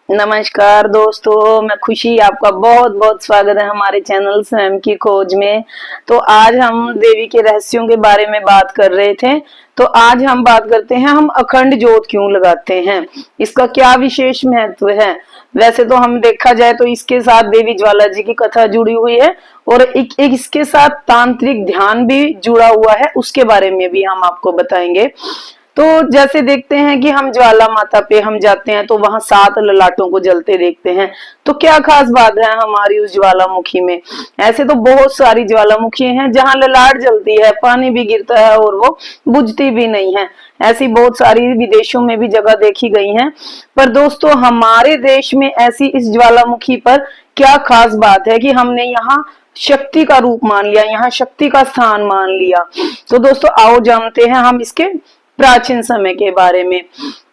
नमस्कार दोस्तों, मैं खुशी आपका बहुत बहुत स्वागत है हमारे चैनल स्वयं की खोज में। तो आज हम देवी के रहस्यों के बारे में बात कर रहे थे। तो आज हम बात करते हैं हम अखंड ज्योत क्यों लगाते हैं, इसका क्या विशेष महत्व है। वैसे तो हम देखा जाए तो इसके साथ देवी ज्वाला जी की कथा जुड़ी हुई है और एक इसके साथ तांत्रिक ध्यान भी जुड़ा हुआ है, उसके बारे में भी हम आपको बताएंगे। तो जैसे देखते हैं कि हम ज्वाला माता पे हम जाते हैं तो वहां 7 ललाटों को जलते देखते हैं। तो क्या खास बात है हमारी उस ज्वालामुखी में। ऐसे तो बहुत सारी ज्वालामुखी हैं जहां ललाट जलती है, पानी भी गिरता है और वो बुझती भी नहीं है। ऐसी बहुत सारी विदेशों में भी जगह देखी गई हैं। पर दोस्तों, हमारे देश में ऐसी इस ज्वालामुखी पर क्या खास बात है कि हमने यहाँ शक्ति का रूप मान लिया, यहाँ शक्ति का स्थान मान लिया। तो दोस्तों, आओ जानते हैं हम इसके प्राचीन समय के बारे में।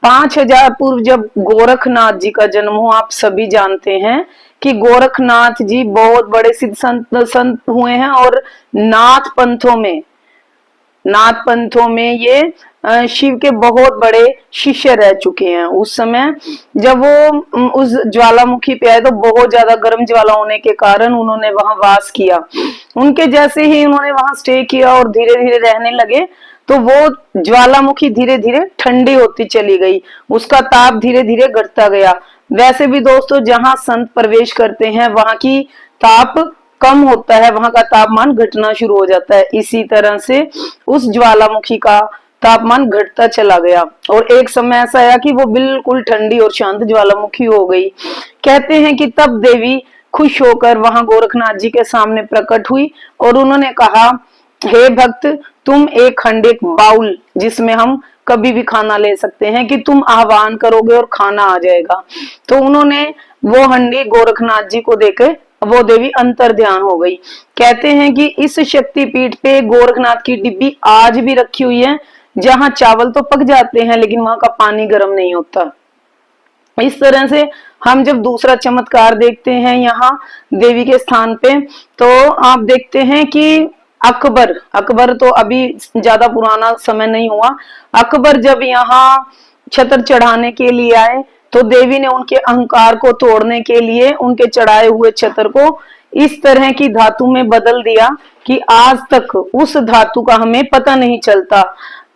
5000 पूर्व जब गोरखनाथ जी का जन्म हुआ, आप सभी जानते हैं कि गोरखनाथ जी बहुत बड़े सिद्ध संत हुए हैं और नाथ पंथों में ये शिव के बहुत बड़े शिष्य रह चुके हैं। उस समय जब वो उस ज्वालामुखी पे आए तो बहुत ज्यादा गर्म ज्वाला होने के कारण उन्होंने वहां वास किया। उनके जैसे ही उन्होंने वहां स्टे किया और धीरे धीरे रहने लगे तो वो ज्वालामुखी धीरे धीरे ठंडी होती चली गई, उसका ताप धीरे धीरे घटता गया। वैसे भी दोस्तों, जहां संत प्रवेश करते हैं वहां की ताप कम होता है, वहां का तापमान घटना शुरू हो जाता है। इसी तरह से उस ज्वालामुखी का तापमान घटता चला गया और एक समय ऐसा आया कि वो बिल्कुल ठंडी और शांत ज्वालामुखी हो गई। कहते हैं कि तब देवी खुश होकर वहां गोरखनाथ जी के सामने प्रकट हुई और उन्होंने कहा, हे भक्त, तुम एक हंडी, एक बाउल जिसमें हम कभी भी खाना ले सकते हैं, कि तुम आह्वान करोगे और खाना आ जाएगा। तो उन्होंने वो हंडी गोरखनाथ जी को देकर वो देवी अंतर ध्यान हो गई। कहते हैं कि इस शक्तिपीठ पे गोरखनाथ की डिब्बी आज भी रखी हुई है, जहां चावल तो पक जाते हैं लेकिन वहां का पानी गर्म नहीं होता। इस तरह से हम जब दूसरा चमत्कार देखते हैं यहाँ देवी के स्थान पे, तो आप देखते हैं कि अकबर तो अभी ज्यादा पुराना समय नहीं हुआ। अकबर जब यहाँ छत्र चढ़ाने के लिए आए तो देवी ने उनके अहंकार को तोड़ने के लिए उनके चढ़ाए हुए छत्र को इस तरह की धातु में बदल दिया कि आज तक उस धातु का हमें पता नहीं चलता।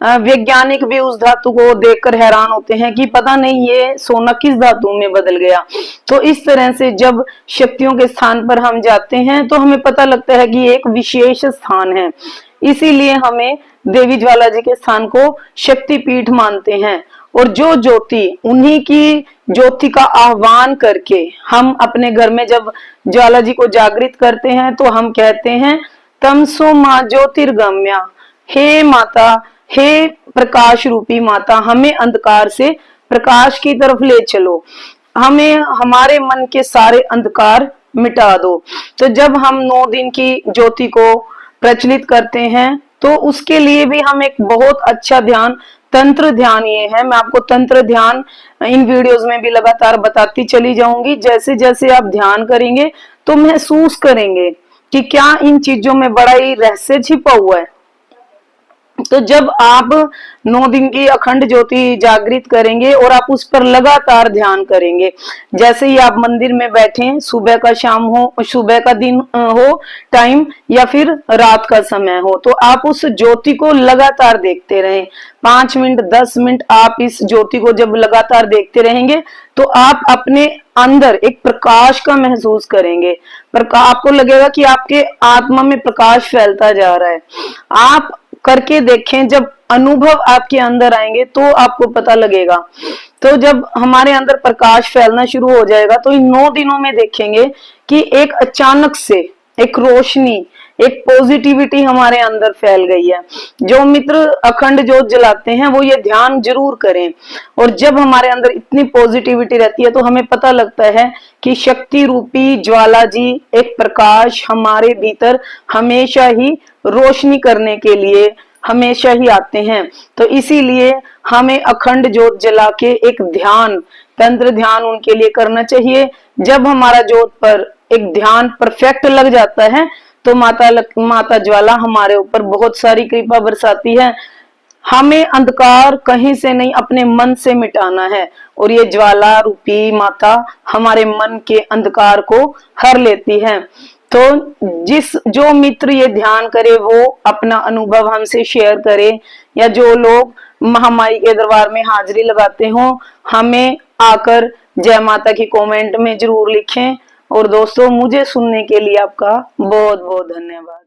वैज्ञानिक भी उस धातु को देखकर हैरान होते हैं कि पता नहीं ये सोना किस धातु में बदल गया। तो इस तरह से जब शक्तियों के स्थान पर हम जाते हैं तो हमें पता लगता है कि एक विशेष स्थान है। इसीलिए हमें देवी ज्वाला जी के स्थान को शक्तिपीठ मानते हैं। और जो ज्योति, उन्हीं की ज्योति का आह्वान करके हम अपने घर में जब ज्वाला जी को जागृत करते हैं तो हम कहते हैं, तमसो मां ज्योतिर्गम्या, हे माता, हे प्रकाश रूपी माता, हमें अंधकार से प्रकाश की तरफ ले चलो, हमें हमारे मन के सारे अंधकार मिटा दो। तो जब हम 9 दिन की ज्योति को प्रचलित करते हैं तो उसके लिए भी हम एक बहुत अच्छा ध्यान, तंत्र ध्यान ये है। मैं आपको तंत्र ध्यान इन वीडियोस में भी लगातार बताती चली जाऊंगी। जैसे जैसे आप ध्यान करेंगे तो महसूस करेंगे कि क्या इन चीजों में बड़ा ही रहस्य छिपा हुआ है। तो जब आप 9 दिन की अखंड ज्योति जागृत करेंगे और आप उस पर लगातार ध्यान करेंगे, जैसे ही आप मंदिर में बैठे, सुबह का शाम हो, सुबह का दिन हो टाइम या फिर रात का समय हो, तो आप उस ज्योति को लगातार देखते रहें। 5 मिनट 10 मिनट आप इस ज्योति को जब लगातार देखते रहेंगे तो आप अपने अंदर एक प्रकाश का महसूस करेंगे। आपको लगेगा कि आपके आत्मा में प्रकाश फैलता जा रहा है। आप करके देखें, जब अनुभव आपके अंदर आएंगे तो आपको पता लगेगा। तो जब हमारे अंदर प्रकाश फैलना शुरू हो जाएगा तो इन 9 दिनों में देखेंगे कि एक अचानक से एक रोशनी, एक पॉजिटिविटी हमारे अंदर फैल गई है। जो मित्र अखंड ज्योत जलाते हैं वो ये ध्यान जरूर करें। और जब हमारे अंदर इतनी पॉजिटिविटी रहती है तो हमें पता लगता है कि शक्ति रूपी ज्वाला जी, एक प्रकाश हमारे भीतर हमेशा ही रोशनी करने के लिए हमेशा ही आते हैं। तो इसीलिए हमें अखंड ज्योत जला के एक ध्यान, तंत्र ध्यान उनके लिए करना चाहिए। जब हमारा ज्योत पर एक ध्यान परफेक्ट लग जाता है तो माता ज्वाला हमारे ऊपर बहुत सारी कृपा बरसाती है। हमें अंधकार कहीं से नहीं, अपने मन से मिटाना है। और ये ज्वाला रूपी माता हमारे मन के अंधकार को हर लेती है। तो जो मित्र ये ध्यान करे वो अपना अनुभव हमसे शेयर करे, या जो लोग महामाई के दरबार में हाजिरी लगाते हो, हमें आकर जय माता की कमेंट में जरूर लिखें। और दोस्तों, मुझे सुनने के लिए आपका बहुत बहुत धन्यवाद।